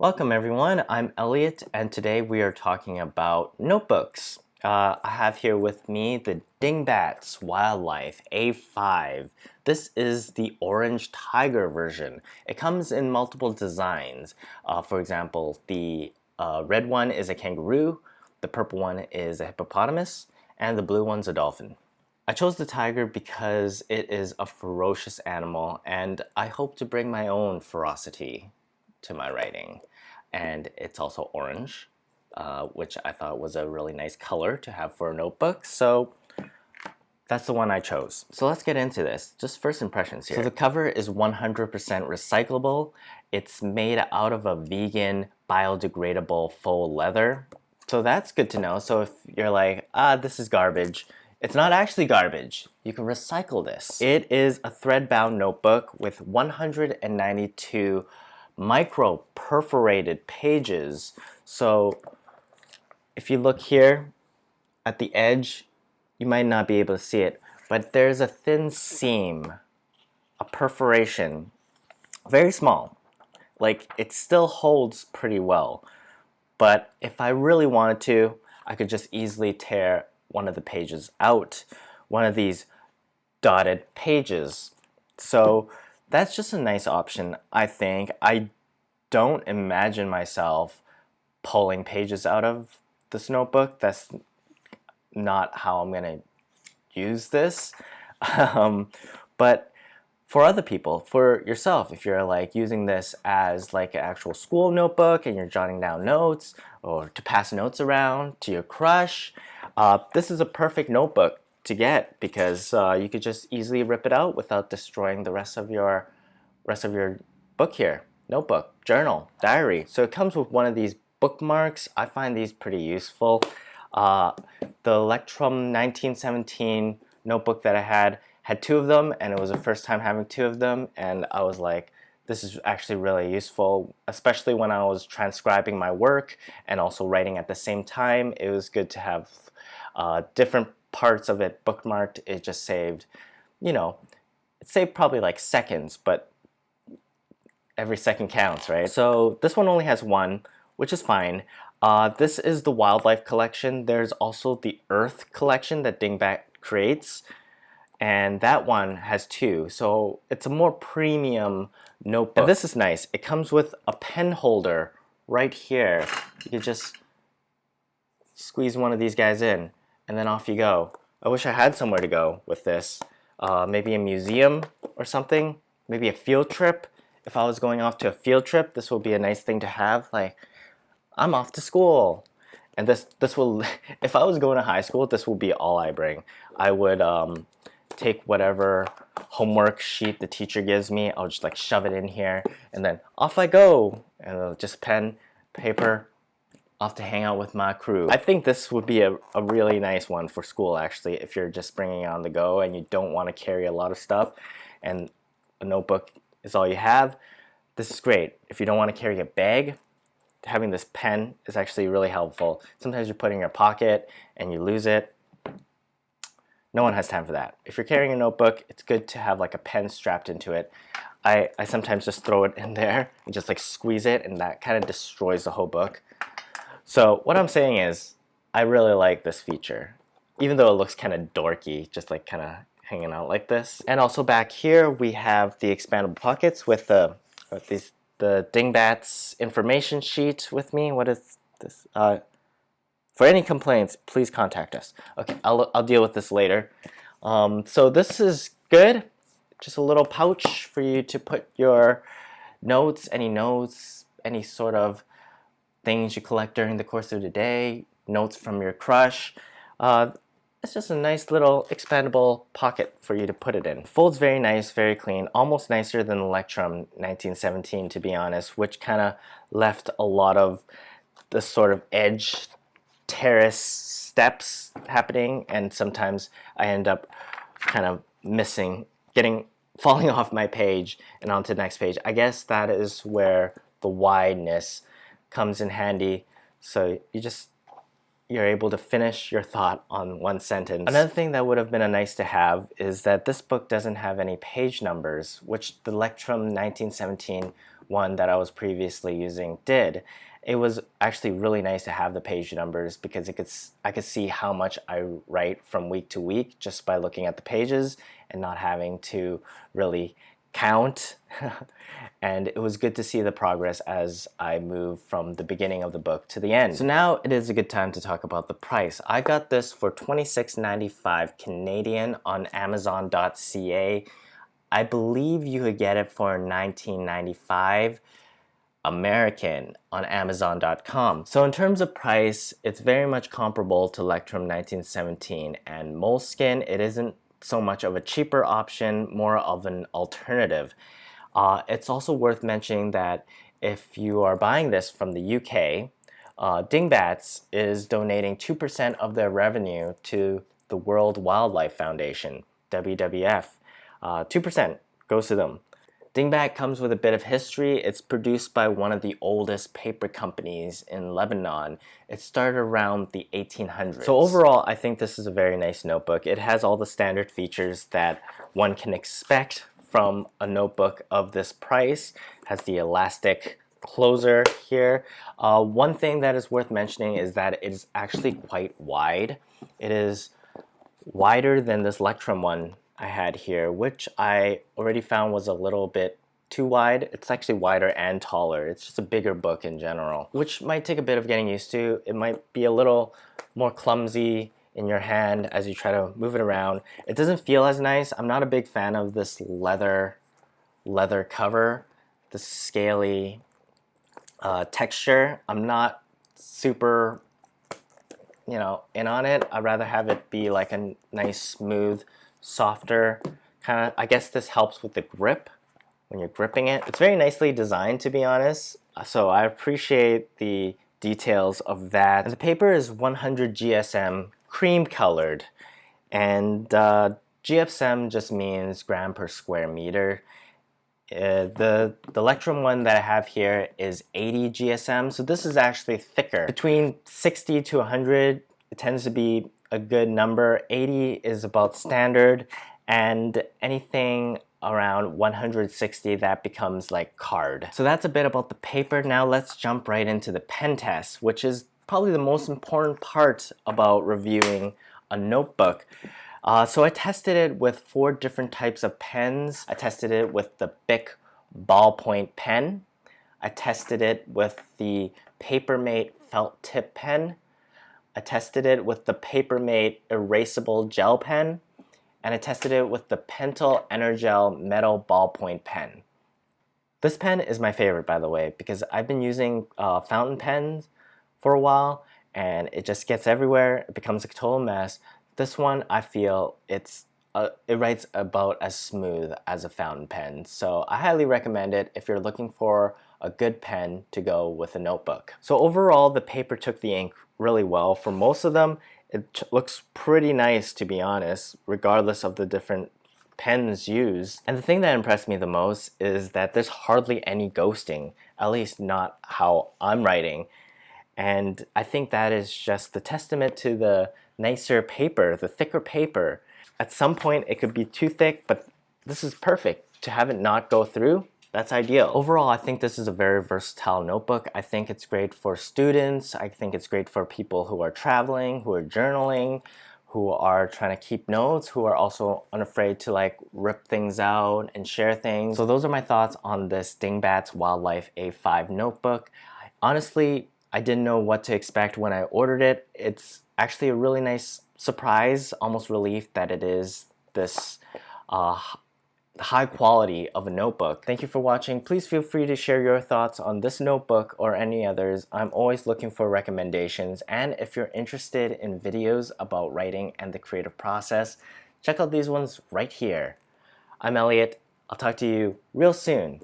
Welcome everyone, I'm Elliot and today we are talking about notebooks. I have here with me the Dingbats Wildlife A5. This is the orange tiger version. It comes in multiple designs. For example, the red one is a kangaroo, the purple one is a hippopotamus, and the blue one's a dolphin. I chose the tiger because it is a ferocious animal and I hope to bring my own ferocity to my writing. And it's also orange, which I thought was a really nice color to have for a notebook. So that's the one I chose. So let's get into this. Just first impressions here. So the cover is 100% recyclable. It's made out of a vegan, biodegradable faux leather. So that's good to know. So if you're like, this is garbage, it's not actually garbage. You can recycle this. It is a thread-bound notebook with 192 micro perforated pages. So if you look here at the edge, you might not be able to see it, but there's a thin seam, a perforation, very small. Like it still holds pretty well, but if I really wanted to, I could just easily tear one of the pages out, one of these dotted pages. So that's just a nice option, I think. I don't imagine myself pulling pages out of this notebook. That's not how I'm gonna use this. But for other people, for yourself, if you're like using this as like an actual school notebook and you're jotting down notes or to pass notes around to your crush, this is a perfect notebook to get because you could just easily rip it out without destroying the rest of your book here. Notebook, journal, diary. So it comes with one of these bookmarks. I find these pretty useful. The Electrum 1917 notebook that I had two of them, and it was the first time having two of them, and I was like, this is actually really useful, especially when I was transcribing my work and also writing at the same time. It was good to have different parts of it bookmarked. It just saved, it saved probably like seconds, but every second counts, right? So this one only has one, which is fine. This is the wildlife collection. There's also the earth collection that Dingbat creates, and that one has two. So it's a more premium notebook. And this is nice. It comes with a pen holder right here. You can just squeeze one of these guys in, and then off you go. I wish I had somewhere to go with this. Maybe a museum or something. Maybe a field trip. If I was going off to a field trip, this would be a nice thing to have. Like, I'm off to school. And this will, if I was going to high school, this will be all I bring. I would take whatever homework sheet the teacher gives me. I'll just like shove it in here and then off I go. And just pen, paper, off to hang out with my crew. I think this would be a really nice one for school actually, if you're just bringing it on the go and you don't want to carry a lot of stuff and a notebook is all you have. This is great. If you don't want to carry a bag, having this pen is actually really helpful. Sometimes you put it in your pocket and you lose it. No one has time for that. If you're carrying a notebook, it's good to have like a pen strapped into it. I sometimes just throw it in there and just like squeeze it, and that kind of destroys the whole book. So what I'm saying is, I really like this feature, even though it looks kind of dorky, just like kind of hanging out like this. And also back here we have the expandable pockets with the Dingbats information sheet with me. What is this? For any complaints, please contact us. Okay, I'll deal with this later. So this is good. Just a little pouch for you to put your notes, any sort of things you collect during the course of the day, notes from your crush. It's just a nice little expandable pocket for you to put it in. Folds very nice, very clean, almost nicer than the Electrum 1917 to be honest, which kind of left a lot of the sort of edge terrace steps happening, and sometimes I end up kind of falling off my page and onto the next page. I guess that is where the wideness comes in handy, so you're able to finish your thought on one sentence. Another thing that would have been a nice to have is that this book doesn't have any page numbers, which the Electrum 1917 one that I was previously using did. It was actually really nice to have the page numbers because I could see how much I write from week to week just by looking at the pages and not having to really count. And it was good to see the progress as I move from the beginning of the book to the end. So now it is a good time to talk about the price. I got this for $26.95 Canadian on Amazon.ca. I believe you could get it for $19.95 American on Amazon.com. So in terms of price, it's very much comparable to Lectrum 1917 and Moleskine. It isn't so much of a cheaper option, more of an alternative. It's also worth mentioning that if you are buying this from the UK, Dingbats is donating 2% of their revenue to the World Wildlife Foundation, WWF. 2% goes to them. Dingbat comes with a bit of history. It's produced by one of the oldest paper companies in Lebanon. It started around the 1800s. So overall, I think this is a very nice notebook. It has all the standard features that one can expect from a notebook of this price. It has the elastic closer here. One thing that is worth mentioning is that it is actually quite wide. It is wider than this Lectrum one I had here, which I already found was a little bit too wide. It's actually wider and taller. It's just a bigger book in general, which might take a bit of getting used to. It might be a little more clumsy in your hand as you try to move it around. It doesn't feel as nice. I'm not a big fan of this leather cover, the scaly texture. I'm not super in on it. I'd rather have it be like a nice, smooth, softer kind of. I guess this helps with the grip when you're gripping it. It's very nicely designed, to be honest, so I appreciate the details of that. And the paper is 100 GSM cream colored, and GSM just means gram per square meter. The Lectrum one that I have here is 80 GSM, so this is actually thicker. Between 60 to 100, it tends to be a good number. 80 is about standard, and anything around 160, that becomes like card. So that's a bit about the paper. Now let's jump right into the pen test, which is probably the most important part about reviewing a notebook. So I tested it with 4 different types of pens. I tested it with the Bic ballpoint pen. I tested it with the Papermate felt tip pen. I tested it with the Papermate erasable gel pen. And I tested it with the Pentel Energel metal ballpoint pen. This pen is my favorite, by the way, because I've been using fountain pens for a while, and it just gets everywhere. It becomes a total mess. This one, I feel it writes about as smooth as a fountain pen. So I highly recommend it if you're looking for a good pen to go with a notebook. So overall, the paper took the ink really well. For most of them, it looks pretty nice, to be honest, regardless of the different pens used. And the thing that impressed me the most is that there's hardly any ghosting, at least not how I'm writing. And I think that is just the testament to the nicer paper, the thicker paper. At some point it could be too thick, but this is perfect. To have it not go through, that's ideal. Overall, I think this is a very versatile notebook. I think it's great for students. I think it's great for people who are traveling, who are journaling, who are trying to keep notes, who are also unafraid to like rip things out and share things. So those are my thoughts on this Dingbats Wildlife A5 notebook. Honestly, I didn't know what to expect when I ordered it. It's actually a really nice surprise, almost relief that it is this high quality of a notebook. Thank you for watching. Please feel free to share your thoughts on this notebook or any others. I'm always looking for recommendations, and if you're interested in videos about writing and the creative process, check out these ones right here. I'm Elliot. I'll talk to you real soon.